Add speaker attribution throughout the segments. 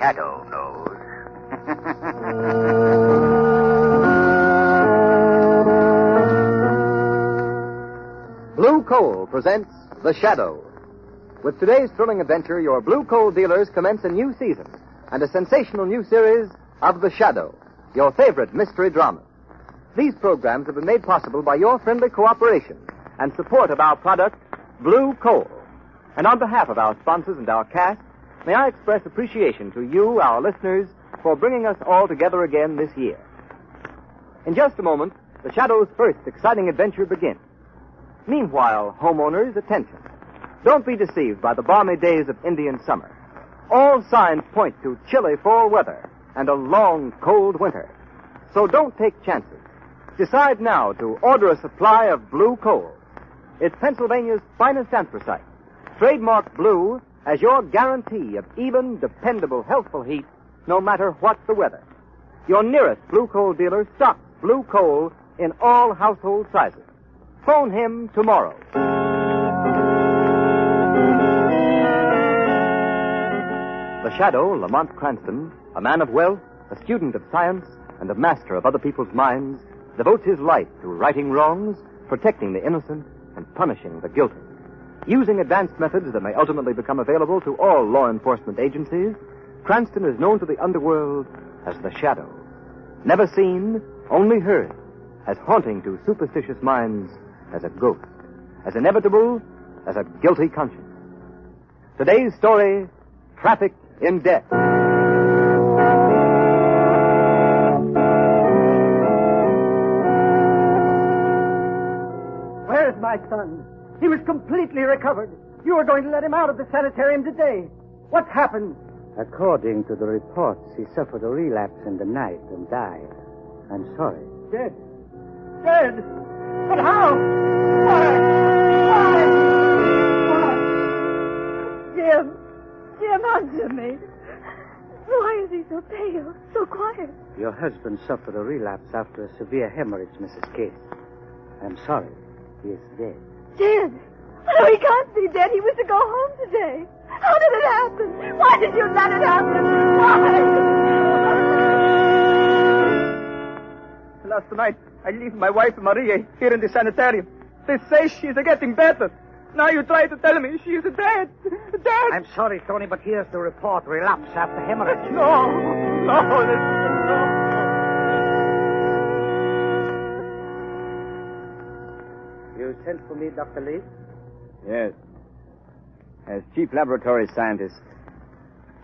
Speaker 1: shadow knows.
Speaker 2: Blue Coal presents The Shadow. With today's thrilling adventure, your Blue Coal dealers commence a new season and a sensational new series of The Shadow, your favorite mystery drama. These programs have been made possible by your friendly cooperation and support of our product, Blue Coal. And on behalf of our sponsors and our cast, may I express appreciation to you, our listeners, for bringing us all together again this year. In just a moment, The Shadow's first exciting adventure begins. Meanwhile, homeowners, attention. Don't be deceived by the balmy days of Indian summer. All signs point to chilly fall weather and a long, cold winter. So don't take chances. Decide now to order a supply of Blue Coal. It's Pennsylvania's finest anthracite, trademarked blue as your guarantee of even, dependable, healthful heat no matter what the weather. Your nearest Blue Coal dealer stocks Blue Coal in all household sizes. Phone him tomorrow. The Shadow, Lamont Cranston, a man of wealth, a student of science, and a master of other people's minds, devotes his life to righting wrongs, protecting the innocent, and punishing the guilty. Using advanced methods that may ultimately become available to all law enforcement agencies, Cranston is known to the underworld as the Shadow. Never seen, only heard, as haunting to superstitious minds as a ghost, as inevitable as a guilty conscience. Today's story, Traffic in Death.
Speaker 3: Where's my son? He was completely recovered. You were going to let him out of the sanitarium today. What's happened?
Speaker 4: According to the reports, he suffered a relapse in the night and died. I'm sorry.
Speaker 3: Dead. Dead? But how? Why?
Speaker 5: Jim! Jim, answer me. Why is he so pale, so quiet?
Speaker 4: Your husband suffered a relapse after a severe hemorrhage, Mrs. Case. I'm sorry. He is dead.
Speaker 5: Dead? No, he can't be dead. He was to go home today. How did it happen? Why did you let it happen? Why?
Speaker 3: Last night, I left my wife, Maria, here in the sanitarium. They say she's getting better. Now you try to tell me she's dead. Dead.
Speaker 4: I'm sorry, Tony, but here's the report. Relapse after hemorrhage.
Speaker 3: No.
Speaker 4: You sent for me, Dr. Lee?
Speaker 2: Yes. As chief laboratory scientist,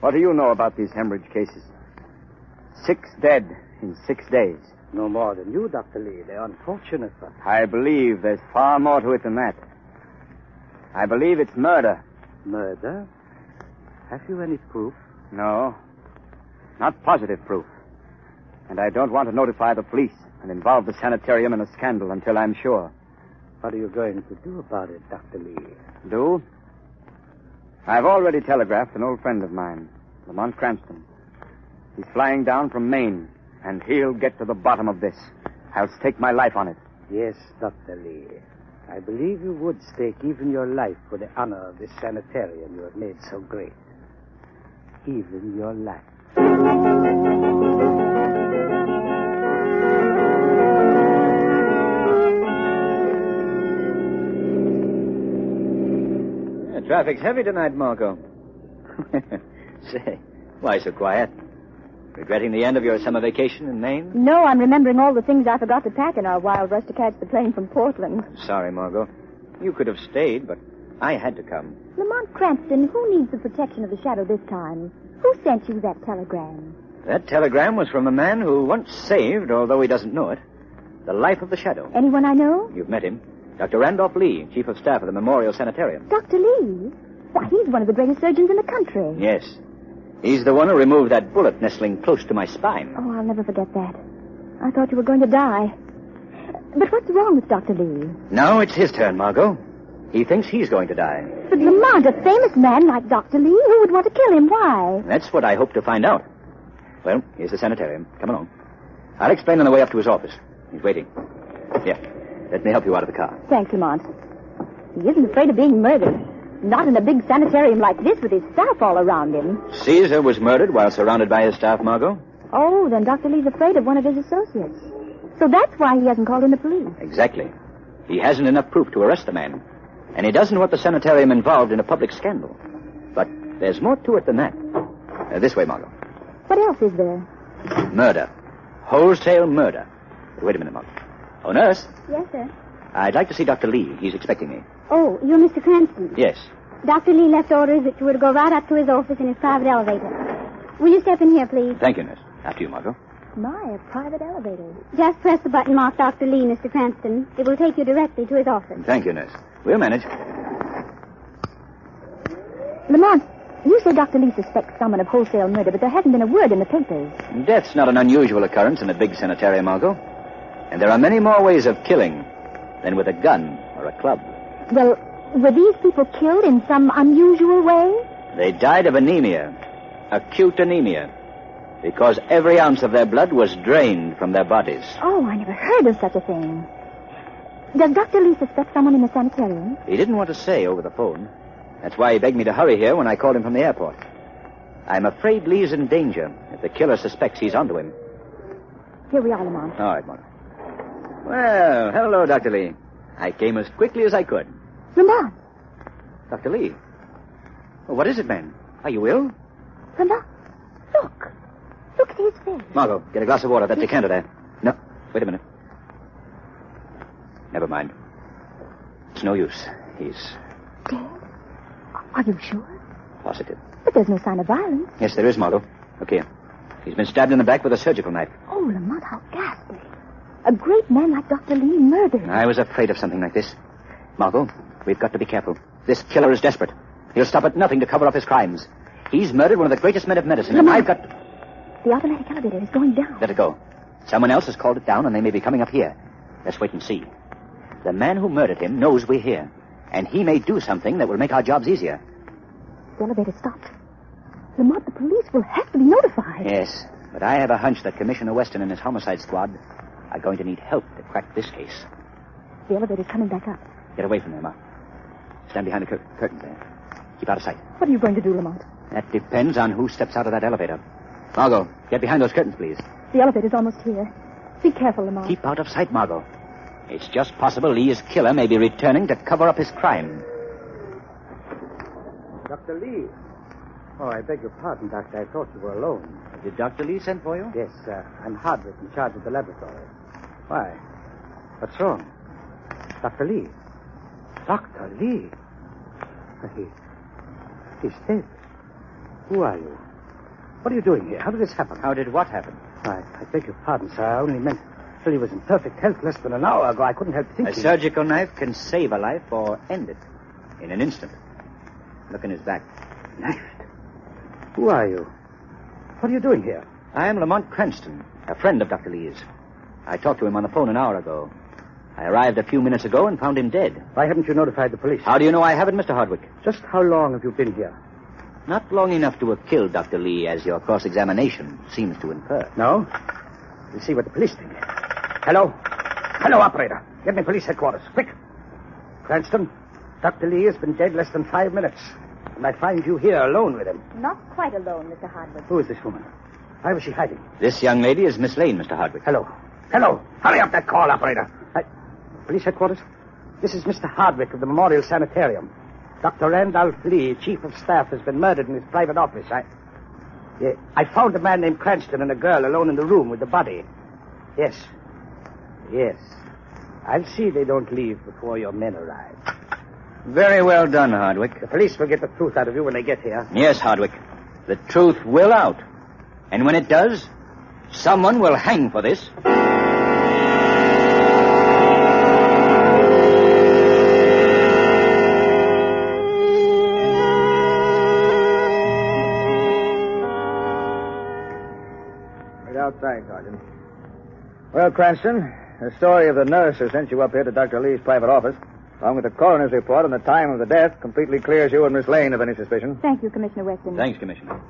Speaker 2: what do you know about these hemorrhage cases? 6 dead in 6 days.
Speaker 4: No more than you, Dr. Lee. They're unfortunate, but...
Speaker 2: I believe there's far more to it than that. I believe it's murder.
Speaker 4: Murder? Have you any proof?
Speaker 2: No. Not positive proof. And I don't want to notify the police and involve the sanitarium in a scandal until I'm sure.
Speaker 4: What are you going to do about it, Dr. Lee?
Speaker 2: Do? I've already telegraphed an old friend of mine, Lamont Cranston. He's flying down from Maine, and he'll get to the bottom of this. I'll stake my life on it.
Speaker 4: Yes, Dr. Lee. I believe you would stake even your life for the honor of this sanitarium you have made so great. Even your life.
Speaker 6: Traffic's heavy tonight, Margo. Say, why so quiet? Regretting the end of your summer vacation in Maine?
Speaker 5: No, I'm remembering all the things I forgot to pack in our wild rush to catch the plane from Portland.
Speaker 6: Sorry, Margo. You could have stayed, but I had to come.
Speaker 5: Lamont Cranston, who needs the protection of the Shadow this time? Who sent you that telegram?
Speaker 6: That telegram was from a man who once saved, although he doesn't know it, the life of the Shadow.
Speaker 5: Anyone I know?
Speaker 6: You've met him. Dr. Randolph Lee, Chief of Staff of the Memorial Sanitarium.
Speaker 5: Dr. Lee? Why, he's one of the greatest surgeons in the country.
Speaker 6: Yes. He's the one who removed that bullet nestling close to my spine.
Speaker 5: Oh, I'll never forget that. I thought you were going to die. But what's wrong with Dr. Lee?
Speaker 6: Now it's his turn, Margot. He thinks he's going to die.
Speaker 5: But Lamont, a famous man like Dr. Lee, who would want to kill him? Why?
Speaker 6: That's what I hope to find out. Well, here's the sanitarium. Come along. I'll explain on the way up to his office. He's waiting. Here, let me help you out of the car.
Speaker 5: Thanks, Lamont. He isn't afraid of being murdered. Not in a big sanitarium like this with his staff all around him.
Speaker 6: Caesar was murdered while surrounded by his staff, Margot.
Speaker 5: Oh, then Dr. Lee's afraid of one of his associates. So that's why he hasn't called in the police.
Speaker 6: Exactly. He hasn't enough proof to arrest the man. And he doesn't want the sanitarium involved in a public scandal. But there's more to it than that. This way, Margot.
Speaker 5: What else is there?
Speaker 6: Murder. Wholesale murder. Wait a minute, Margot. Oh, nurse.
Speaker 5: Yes, sir.
Speaker 6: I'd like to see Dr. Lee. He's expecting me.
Speaker 5: Oh, you're Mr. Cranston?
Speaker 6: Yes.
Speaker 5: Dr. Lee left orders that you were to go right up to his office in his private elevator. Will you step in here, please?
Speaker 6: Thank you, nurse. After you, Margot.
Speaker 5: My, a private elevator. Just press the button marked Dr. Lee, Mr. Cranston. It will take you directly to his office.
Speaker 6: Thank you, nurse. We'll manage.
Speaker 5: Lamont, you say Dr. Lee suspects someone of wholesale murder, but there hasn't been a word in the papers.
Speaker 6: Death's not an unusual occurrence in a big sanitarium, Margot. And there are many more ways of killing than with a gun or a club.
Speaker 5: Well, were these people killed in some unusual way?
Speaker 6: They died of anemia. Acute anemia. Because every ounce of their blood was drained from their bodies.
Speaker 5: Oh, I never heard of such a thing. Does Dr. Lee suspect someone in the sanitarium?
Speaker 6: He didn't want to say over the phone. That's why he begged me to hurry here when I called him from the airport. I'm afraid Lee's in danger if the killer suspects he's onto him.
Speaker 5: Here we are, Lamont.
Speaker 6: All right, Margot. Well, hello, Dr. Lee. I came as quickly as I could.
Speaker 5: Lamont!
Speaker 6: Dr. Lee? Well, what is it, man? Are you ill?
Speaker 5: Lamont, look. Look at his face.
Speaker 6: Margot, get a glass of water. That decanter there. No, wait a minute. Never mind. It's no use. He's
Speaker 5: dead? Are you sure?
Speaker 6: positive.
Speaker 5: But there's no sign of violence.
Speaker 6: Yes, there is, Margot. Look here. He's been stabbed in the back with a surgical knife.
Speaker 5: Oh, Lamont, how ghastly. A great man like Dr. Lee murdered.
Speaker 6: I was afraid of something like this. Margot, we've got to be careful. This killer is desperate. He'll stop at nothing to cover up his crimes. He's murdered one of the greatest men of medicine, and I've got...
Speaker 5: The automatic elevator is going down.
Speaker 6: Let it go. Someone else has called it down, and they may be coming up here. Let's wait and see. The man who murdered him knows we're here, and he may do something that will make our jobs easier.
Speaker 5: The elevator stopped. Lamont, the police will have to be notified.
Speaker 6: Yes, but I have a hunch that Commissioner Weston and his homicide squad are going to need help to crack this case.
Speaker 5: The elevator's coming back up.
Speaker 6: Get away from there, Ma. Stand behind the curtain there. Keep out of sight.
Speaker 5: What are you going to do, Lamont?
Speaker 6: That depends on who steps out of that elevator. Margot, get behind those curtains, please.
Speaker 5: The elevator's almost here. Be careful, Lamont.
Speaker 6: Keep out of sight, Margot. It's just possible Lee's killer may be returning to cover up his crime.
Speaker 4: Dr. Lee. Oh, I beg your pardon, Doctor. I thought you were alone.
Speaker 6: Did Dr. Lee send for you?
Speaker 4: Yes, I'm Hardwick, in charge of the laboratory. Why? What's wrong? Dr. Lee. Dr. Lee? He's dead. Who are you? What are you doing here? How did this happen?
Speaker 6: How did what happen?
Speaker 4: I beg your pardon, sir. I only meant till he was in perfect health less than an hour ago. I couldn't help thinking.
Speaker 6: A surgical knife can save a life or end it in an instant. Look in his back.
Speaker 4: Knifed? Who are you? What are you doing here?
Speaker 6: I am Lamont Cranston, a friend of Dr. Lee's. I talked to him on the phone an hour ago. I arrived a few minutes ago and found him dead.
Speaker 4: Why haven't you notified the police?
Speaker 6: How do you know I haven't, Mr. Hardwick?
Speaker 4: Just how long have you been here?
Speaker 6: Not long enough to have killed Dr. Lee, as your cross-examination seems to infer.
Speaker 4: No? We'll see what the police think. Hello? Hello, operator. Get me police headquarters. Quick. Cranston, Dr. Lee has been dead less than 5 minutes. And I find you here alone with him.
Speaker 5: Not quite alone, Mr. Hardwick.
Speaker 4: Who is this woman? Why was she hiding?
Speaker 6: This young lady is Miss Lane, Mr. Hardwick.
Speaker 4: Hello. Hello. Hurry up that call, operator. Police headquarters? This is Mr. Hardwick of the Memorial Sanitarium. Dr. Randolph Lee, chief of staff, has been murdered in his private office. I found a man named Cranston and a girl alone in the room with the body. Yes. I'll see they don't leave before your men arrive.
Speaker 6: Very well done, Hardwick.
Speaker 4: The police will get the truth out of you when they get here.
Speaker 6: Yes, Hardwick. The truth will out. And when it does, someone will hang for this.
Speaker 3: Outside, Sergeant. Well, Cranston, the story of the nurse who sent you up here to Dr. Lee's private office, along with the coroner's report on the time of the death, completely clears you and Miss Lane of any suspicion.
Speaker 5: Thank you, Commissioner Weston.
Speaker 6: Thanks, Commissioner.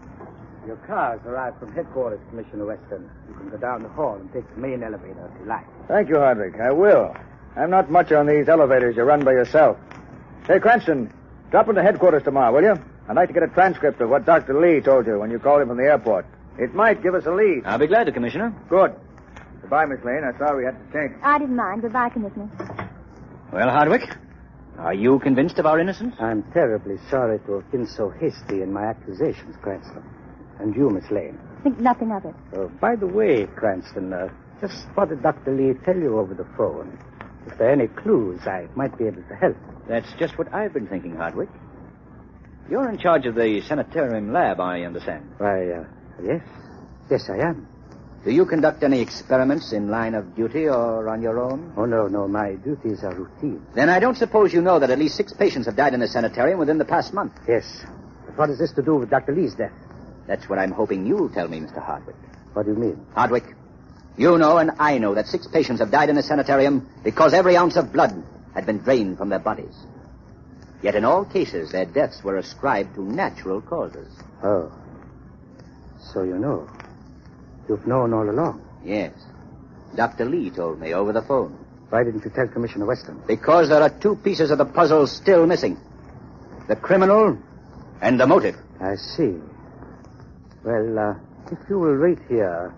Speaker 4: Your car's arrived from headquarters, Commissioner Weston. You can go down the hall and take the main elevator if you like.
Speaker 3: Thank you, Hardwick. I will. I'm not much on these elevators you run by yourself. Hey, Cranston, Drop into headquarters tomorrow, will you? I'd like to get a transcript of what Dr. Lee told you when you called him from the airport. It might give us a lead.
Speaker 6: I'll be glad to, Commissioner.
Speaker 3: Good. Goodbye, Miss Lane. I'm sorry we had to change.
Speaker 5: I didn't mind. Goodbye, Commissioner.
Speaker 6: Well, Hardwick, are you convinced of our innocence?
Speaker 4: I'm terribly sorry to have been so hasty in my accusations, Cranston. And you, Miss Lane.
Speaker 5: Think nothing of it.
Speaker 4: By the way, Cranston, just what did Dr. Lee tell you over the phone? If there are any clues, I might be able to help.
Speaker 6: That's just what I've been thinking, Hardwick. You're in charge of the sanitarium lab, I understand.
Speaker 4: Why, yes. Yes, I am.
Speaker 6: Do you conduct any experiments in line of duty or on your own?
Speaker 4: Oh, no. My duties are routine.
Speaker 6: Then I don't suppose you know that at least 6 patients have died in the sanitarium within the past month.
Speaker 4: Yes. But what has this to do with Dr. Lee's death?
Speaker 6: That's what I'm hoping you'll tell me, Mr. Hardwick.
Speaker 4: What do you mean?
Speaker 6: Hardwick, you know and I know that 6 patients have died in the sanitarium because every ounce of blood had been drained from their bodies. Yet in all cases, their deaths were ascribed to natural causes.
Speaker 4: Oh. So you know. You've known all along.
Speaker 6: Yes. Dr. Lee told me over the phone.
Speaker 4: Why didn't you tell Commissioner Weston?
Speaker 6: Because there are 2 pieces of the puzzle still missing. The criminal and the motive.
Speaker 4: I see. Well, if you will wait here,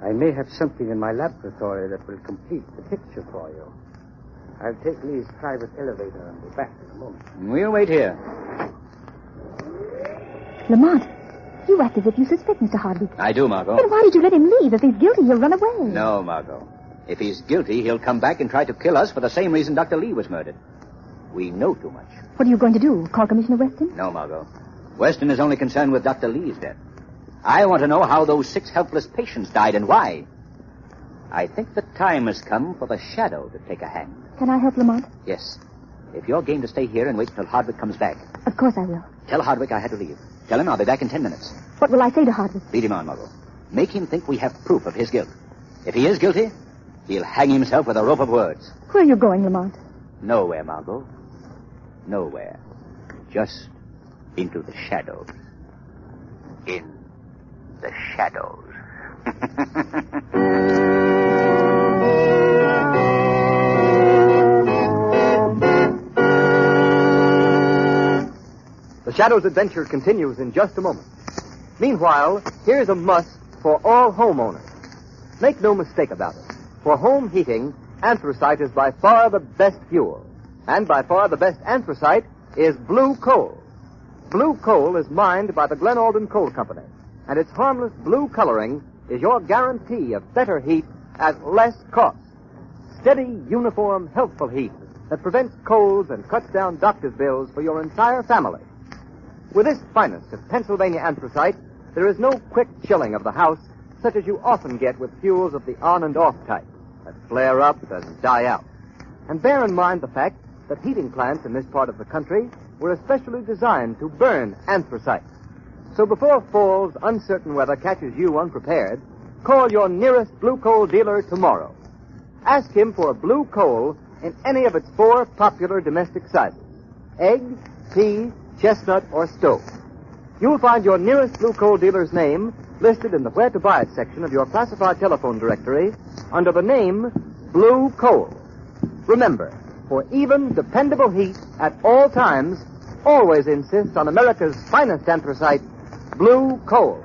Speaker 4: I may have something in my laboratory that will complete the picture for you. I'll take Lee's private elevator and be back in a moment.
Speaker 6: We'll wait here.
Speaker 5: Lamont, you act as if you suspect Mr. Hardwick.
Speaker 6: I do, Margo.
Speaker 5: Then why did you let him leave? If he's guilty, he'll run away.
Speaker 6: No, Margo. If he's guilty, he'll come back and try to kill us for the same reason Dr. Lee was murdered. We know too much.
Speaker 5: What are you going to do? Call Commissioner Weston?
Speaker 6: No, Margo. Weston is only concerned with Dr. Lee's death. I want to know how those 6 helpless patients died and why. I think the time has come for the shadow to take a hand.
Speaker 5: Can I help, Lamont?
Speaker 6: Yes. If you're game to stay here and wait till Hardwick comes back.
Speaker 5: Of course I will.
Speaker 6: Tell Hardwick I had to leave. Tell him I'll be back in 10 minutes.
Speaker 5: What will I say to Hardwick?
Speaker 6: Lead him on, Margo. Make him think we have proof of his guilt. If he is guilty, he'll hang himself with a rope of words.
Speaker 5: Where are you going, Lamont?
Speaker 6: Nowhere, Margo. Nowhere. Just into the shadows. In the shadows.
Speaker 2: The Shadow's adventure continues in just a moment. Meanwhile, here's a must for all homeowners. Make no mistake about it. For home heating, anthracite is by far the best fuel. And by far the best anthracite is blue coal. Blue coal is mined by the Glen Alden Coal Company, and its harmless blue coloring is your guarantee of better heat at less cost. Steady, uniform, healthful heat that prevents colds and cuts down doctor's bills for your entire family. With this finest of Pennsylvania anthracite, there is no quick chilling of the house such as you often get with fuels of the on and off type that flare up and die out. And bear in mind the fact that heating plants in this part of the country were especially designed to burn anthracite. So before fall's uncertain weather catches you unprepared, call your nearest blue coal dealer tomorrow. Ask him for blue coal in any of its 4 popular domestic sizes: egg, pea, chestnut, or stove. You'll find your nearest blue coal dealer's name listed in the Where to Buy It section of your classified telephone directory under the name Blue Coal. Remember, for even, dependable heat at all times, always insist on America's finest anthracite, Blue Coal.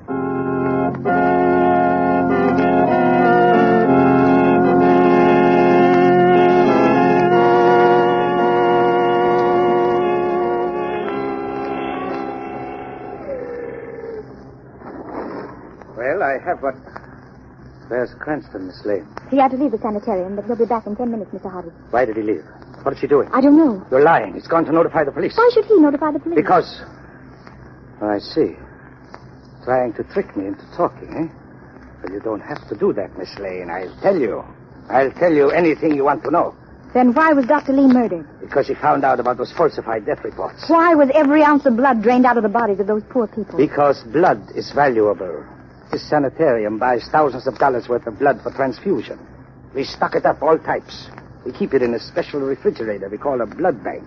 Speaker 4: Well, I have what... There's Cranston, Miss Lane.
Speaker 5: He had to leave the sanitarium, but he'll be back in 10 minutes, Mr. Hardwick.
Speaker 4: Why did he leave? What is he doing?
Speaker 5: I don't know.
Speaker 4: You're lying. He's gone to notify the police.
Speaker 5: Why should he notify the police?
Speaker 4: Because... I see. Trying to trick me into talking, eh? Well, you don't have to do that, Miss Lane. I'll tell you. I'll tell you anything you want to know.
Speaker 5: Then why was Dr. Lee murdered?
Speaker 4: Because he found out about those falsified death reports.
Speaker 5: Why was every ounce of blood drained out of the bodies of those poor people?
Speaker 4: Because blood is valuable. This sanitarium buys thousands of dollars worth of blood for transfusion. We stock it up, all types. We keep it in a special refrigerator we call a blood bank.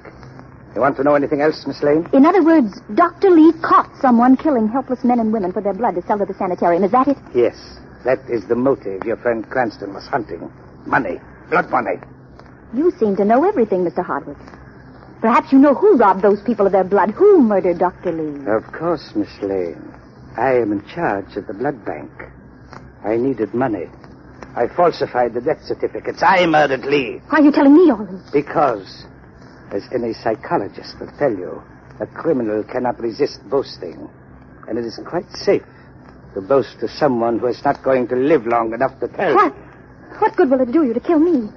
Speaker 4: You want to know anything else, Miss Lane?
Speaker 5: In other words, Dr. Lee caught someone killing helpless men and women for their blood to sell to the sanitarium. Is that it?
Speaker 4: Yes. That is the motive your friend Cranston was hunting. Money. Blood money.
Speaker 5: You seem to know everything, Mr. Hardwick. Perhaps you know who robbed those people of their blood. Who murdered Dr. Lee?
Speaker 4: Of course, Miss Lane. I am in charge of the blood bank. I needed money. I falsified the death certificates. I murdered Lee.
Speaker 5: Why are you telling me all this?
Speaker 4: Because, as any psychologist will tell you, a criminal cannot resist boasting. And it is quite safe to boast to someone who is not going to live long enough to tell.
Speaker 5: What good will it do you to kill me?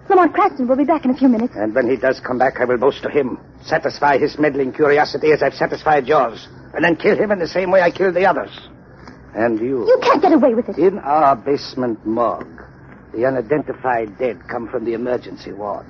Speaker 5: Lamont Cranston will be back in a few minutes.
Speaker 4: And when he does come back, I will boast to him. Satisfy his meddling curiosity as I've satisfied yours. And then kill him in the same way I killed the others. And you.
Speaker 5: You can't get away with it.
Speaker 4: In our basement morgue, the unidentified dead come from the emergency ward.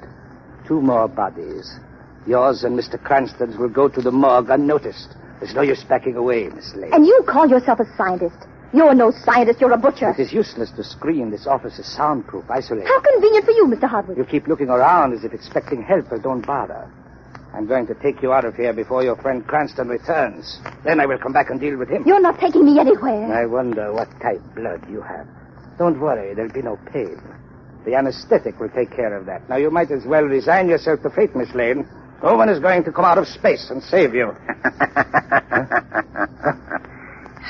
Speaker 4: 2 more bodies. Yours and Mr. Cranston's will go to the morgue unnoticed. There's no use backing away, Miss Lane.
Speaker 5: And you call yourself a scientist. You're no scientist, you're a butcher.
Speaker 4: It is useless to screen. This office is soundproof, isolated.
Speaker 5: How convenient for you, Mr. Hardwick.
Speaker 4: You keep looking around as if expecting help, but don't bother. I'm going to take you out of here before your friend Cranston returns. Then I will come back and deal with him.
Speaker 5: You're not taking me anywhere.
Speaker 4: I wonder what type blood you have. Don't worry, there'll be no pain. The anesthetic will take care of that. Now, you might as well resign yourself to fate, Miss Lane. No one is going to come out of space and save you.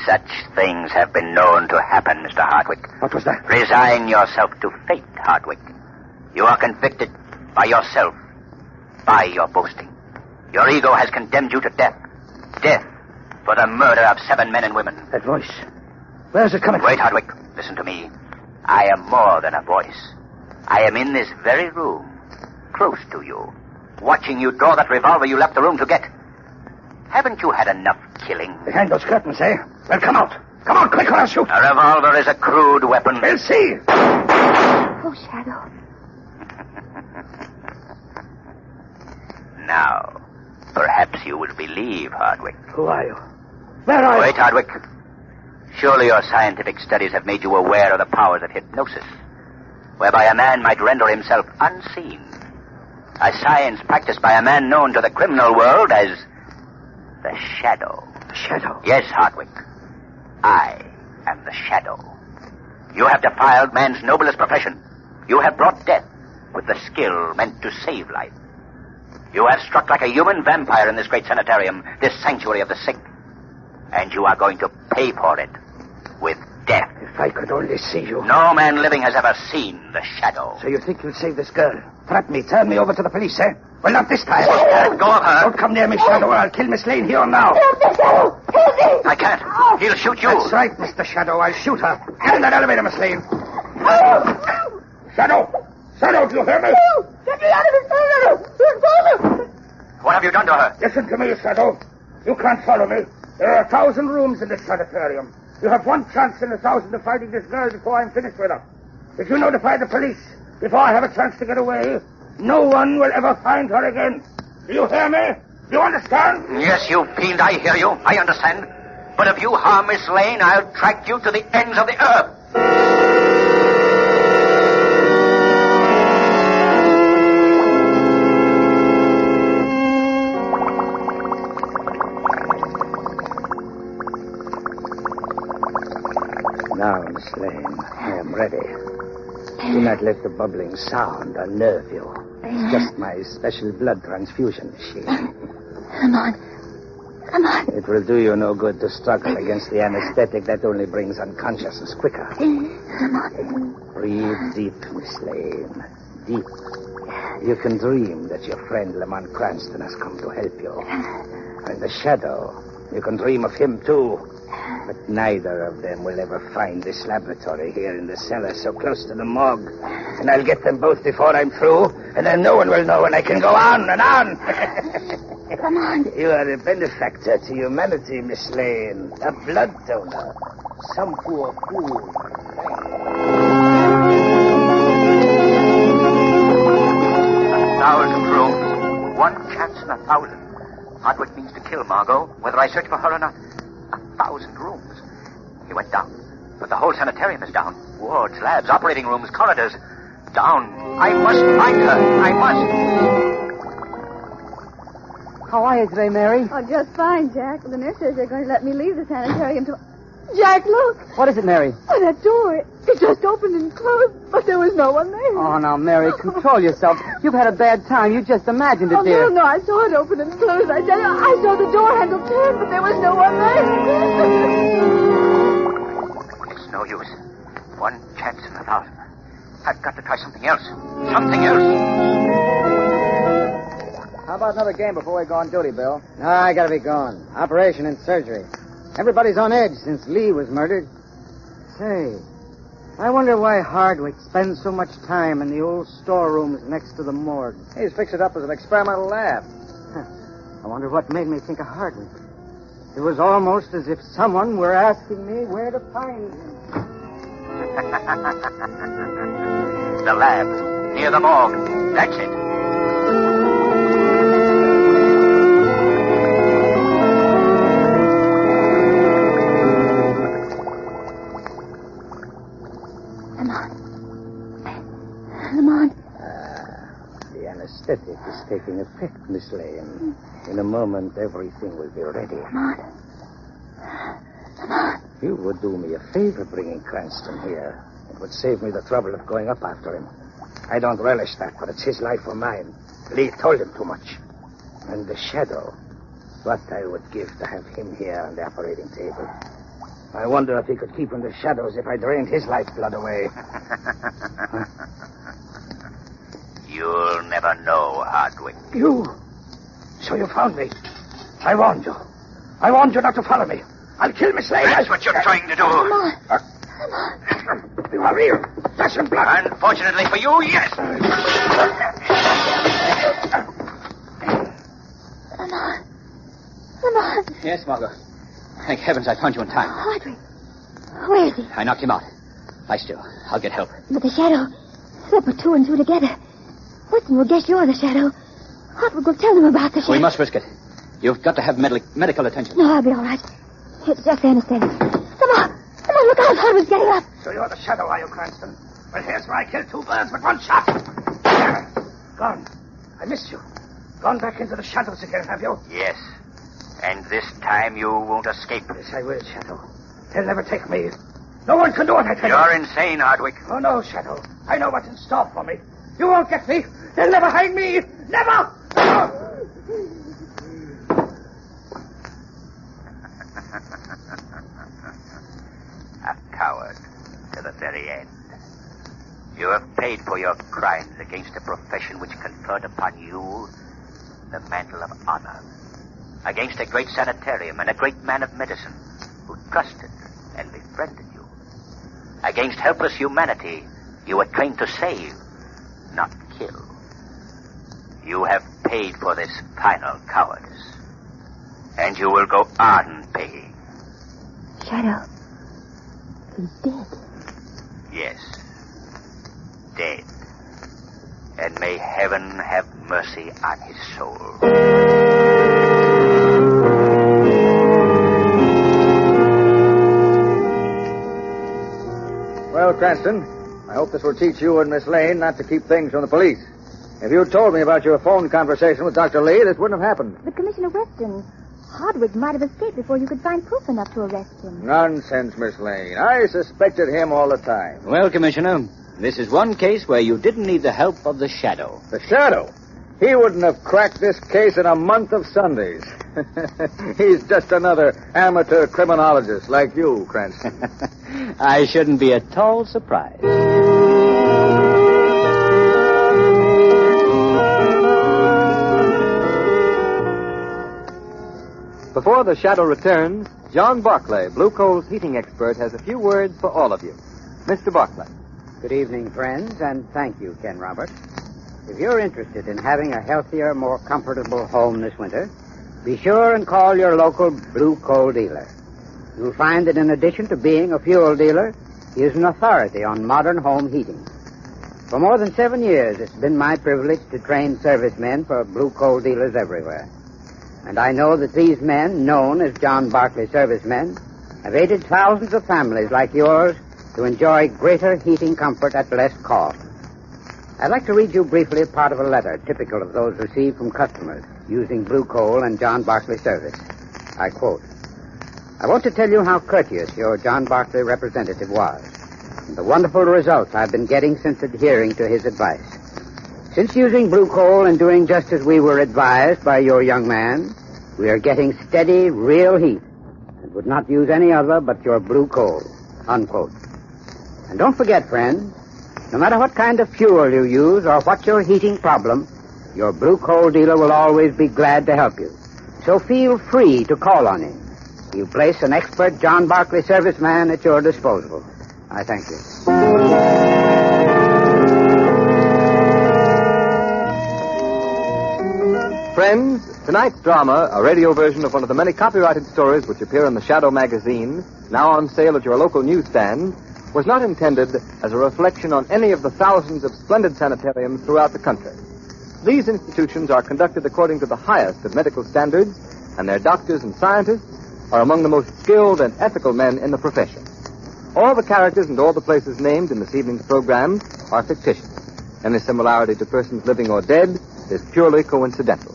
Speaker 6: Such things have been known to happen, Mr. Hardwick.
Speaker 4: What was that?
Speaker 6: Resign yourself to fate, Hardwick. You are convicted by yourself, by your boasting. Your ego has condemned you to death. Death for the murder of 7 men and women.
Speaker 4: That voice. Where is it coming from?
Speaker 6: Wait, Hardwick. Listen to me. I am more than a voice. I am in this very room, close to you, watching you draw that revolver you left the room to get. Haven't you had enough killing?
Speaker 4: Behind those curtains, eh? Well, come out. Come on, quick, or I'll shoot.
Speaker 6: A revolver is a crude weapon.
Speaker 4: We'll see.
Speaker 5: Oh, Shadow.
Speaker 6: Now, perhaps you will believe, Hardwick.
Speaker 4: Who are you? Where are you?
Speaker 6: Wait, Hardwick. Surely your scientific studies have made you aware of the powers of hypnosis, whereby a man might render himself unseen. A science practiced by a man known to the criminal world as the Shadow.
Speaker 4: The Shadow?
Speaker 6: Yes, Hardwick. I am the Shadow. You have defiled man's noblest profession. You have brought death with the skill meant to save life. You have struck like a human vampire in this great sanitarium, this sanctuary of the sick. And you are going to pay for it with death.
Speaker 4: If I could only see you.
Speaker 6: No man living has ever seen the Shadow.
Speaker 4: So you think you'll save this girl? Threaten me, turn me over to the police, eh? Well, not this time.
Speaker 6: Let go of her.
Speaker 4: Don't come near me, Shadow, or I'll kill Miss Lane here and now.
Speaker 5: Help me, Shadow! Help me!
Speaker 6: I can't. He'll shoot you.
Speaker 4: That's right, Mr. Shadow. I'll shoot her. Get in that elevator, Miss Lane. Shadow! Shadow, do you hear me?
Speaker 5: Get me out of this elevator!
Speaker 6: What have you done to her?
Speaker 4: Listen to me, Shadow. You can't follow me. There are 1,000 rooms in this sanitarium. You have one chance in 1,000 of finding this girl before I'm finished with her. If you notify the police before I have a chance to get away, no one will ever find her again. Do you hear me? Do you understand?
Speaker 6: Yes, you fiend, I hear you. I understand. But if you harm Miss Lane, I'll track you to the ends of the earth.
Speaker 4: Now, Miss Lane, I am ready. Do not let the bubbling sound unnerve you. It's just my special blood transfusion machine.
Speaker 5: Come on. Come on.
Speaker 4: It will do you no good to struggle against the anesthetic. That only brings unconsciousness quicker.
Speaker 5: Come on.
Speaker 4: Breathe deep, Miss Lane. Deep. You can dream that your friend Lamont Cranston has come to help you. And the Shadow, you can dream of him too. But neither of them will ever find this laboratory here in the cellar so close to the morgue. And I'll get them both before I'm through, and then no one will know, and I can go on and on.
Speaker 5: Come on.
Speaker 4: You are a benefactor to humanity, Miss Lane. A blood donor. Some poor fool.
Speaker 6: 1,000 rooms. One chance in 1,000. Hardwick means to kill Margo, whether I search for her or not. 1,000 rooms. He went down. But the whole sanitarium is down. Wards, labs, operating rooms, corridors. Down. I must find her. I must.
Speaker 2: How are you today, Mary?
Speaker 5: Oh, just fine, Jack. Well, the nurse says they're going to let me leave the sanitarium to... Jack, look.
Speaker 1: What is it, Mary?
Speaker 5: Oh, that door. It just opened and closed, but there was no one there.
Speaker 1: Oh, now, Mary, control yourself. You've had a bad time. You just imagined it, dear.
Speaker 5: No, I saw it open and close. I tell you, I saw the door handle turn, but there was no one there.
Speaker 6: It's no use. One chance in 1,000. I've got to try something else. Something else.
Speaker 3: How about another game before we go on duty, Bill?
Speaker 1: No, I gotta be going. Operation and surgery. Everybody's on edge since Lee was murdered. Say, I wonder why Hardwick spends so much time in the old storerooms next to the morgue.
Speaker 3: He's fixed it up as an experimental lab.
Speaker 1: I wonder what made me think of Hardwick. It was almost as if someone were asking me where to find him.
Speaker 6: The lab, near the morgue. That's it.
Speaker 5: Lamont.
Speaker 4: The anesthetic is taking effect, Miss Lane. In a moment, everything will be ready.
Speaker 5: Lamont.
Speaker 4: You would do me a favor bringing Cranston here. It would save me the trouble of going up after him. I don't relish that, but it's his life or mine. Lee told him too much. And the shadow. What I would give to have him here on the operating table. I wonder if he could keep in the shadows if I drained his lifeblood away.
Speaker 6: You'll never know, Hardwick.
Speaker 4: You? So you found me. I warned you. I warned you not to follow me. I'll kill Miss Lane.
Speaker 6: That's what you're trying to do.
Speaker 4: You are real. Flesh and blood.
Speaker 6: Unfortunately for you, yes.
Speaker 5: Lamont.
Speaker 6: Yes, Margo. Thank heavens I found you in time.
Speaker 5: Hardwick. Where is he?
Speaker 6: I knocked him out. Lie still. I'll get help.
Speaker 5: But the shadow. They'll put two and two together. Wilson will guess you're the shadow. Hardwick will tell them about the shadow.
Speaker 6: We must risk it. You've got to have medical attention.
Speaker 5: No, I'll be all right. It's just anesthetic. Lamont, look out. Hardwick's getting up.
Speaker 4: So you're the shadow, are you, Cranston? Well, here's where I killed two birds with one shot. Gone. I missed you. Gone back into the shadows again, have you?
Speaker 6: Yes. And this time you won't escape.
Speaker 4: Yes, I will, Shadow. They'll never take me. No one can do what I tell you.
Speaker 6: You're insane, Hardwick.
Speaker 4: Oh, no, Shadow. I know what's in store for me. You won't get me. They'll never hang me. Never!
Speaker 6: A coward to the very end. You have paid for your crimes against a profession which conferred upon you the mantle of honor. Against a great sanitarium and a great man of medicine who trusted and befriended you. Against helpless humanity you were trained to save, not kill. You have paid for this final cowardice. And you will go on paying.
Speaker 5: Shadow. He's dead.
Speaker 6: Yes. Dead. And may heaven have mercy on his soul.
Speaker 3: Well, Cranston, I hope this will teach you and Miss Lane not to keep things from the police. If you'd told me about your phone conversation with Dr. Lee, this wouldn't have happened.
Speaker 5: But Commissioner Weston, Hardwick might have escaped before you could find proof enough to arrest him.
Speaker 3: Nonsense, Miss Lane. I suspected him all the time.
Speaker 6: Well, Commissioner, this is one case where you didn't need the help of the shadow.
Speaker 3: The shadow? He wouldn't have cracked this case in a month of Sundays. He's just another amateur criminologist like you, Cranston.
Speaker 6: I shouldn't be at all surprised.
Speaker 2: Before the shadow returns, John Barclay, Blue Coal's heating expert, has a few words for all of you. Mr. Barclay.
Speaker 1: Good evening, friends, and thank you, Ken Roberts. If you're interested in having a healthier, more comfortable home this winter, be sure and call your local Blue Coal dealer. You'll find that in addition to being a fuel dealer, he is an authority on modern home heating. For more than 7 years, it's been my privilege to train servicemen for Blue Coal dealers everywhere. And I know that these men, known as John Barclay servicemen, have aided thousands of families like yours to enjoy greater heating comfort at less cost. I'd like to read you briefly a part of a letter typical of those received from customers using Blue Coal and John Barclay service. I quote, I want to tell you how courteous your John Barclay representative was, and the wonderful results I've been getting since adhering to his advice. Since using blue coal and doing just as we were advised by your young man, we are getting steady, real heat, and would not use any other but your blue coal, unquote. And don't forget, friends, no matter what kind of fuel you use or what your heating problem, your blue coal dealer will always be glad to help you. So feel free to call on him. He'll place an expert John Barclay serviceman at your disposal. I thank you.
Speaker 2: Friends, tonight's drama, a radio version of one of the many copyrighted stories which appear in the Shadow magazine, now on sale at your local newsstand, was not intended as a reflection on any of the thousands of splendid sanitariums throughout the country. These institutions are conducted according to the highest of medical standards, and their doctors and scientists are among the most skilled and ethical men in the profession. All the characters and all the places named in this evening's program are fictitious. Any similarity to persons living or dead is purely coincidental.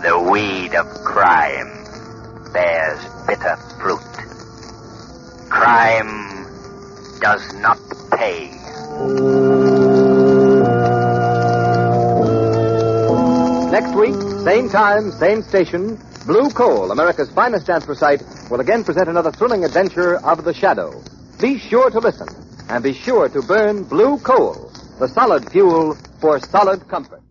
Speaker 7: The weed of crime bears bitter fruit. Crime does not pay.
Speaker 2: Next week, same time, same station, Blue Coal, America's finest anthracite, will again present another thrilling adventure of the Shadow. Be sure to listen, and be sure to burn Blue Coal, the solid fuel for solid comfort.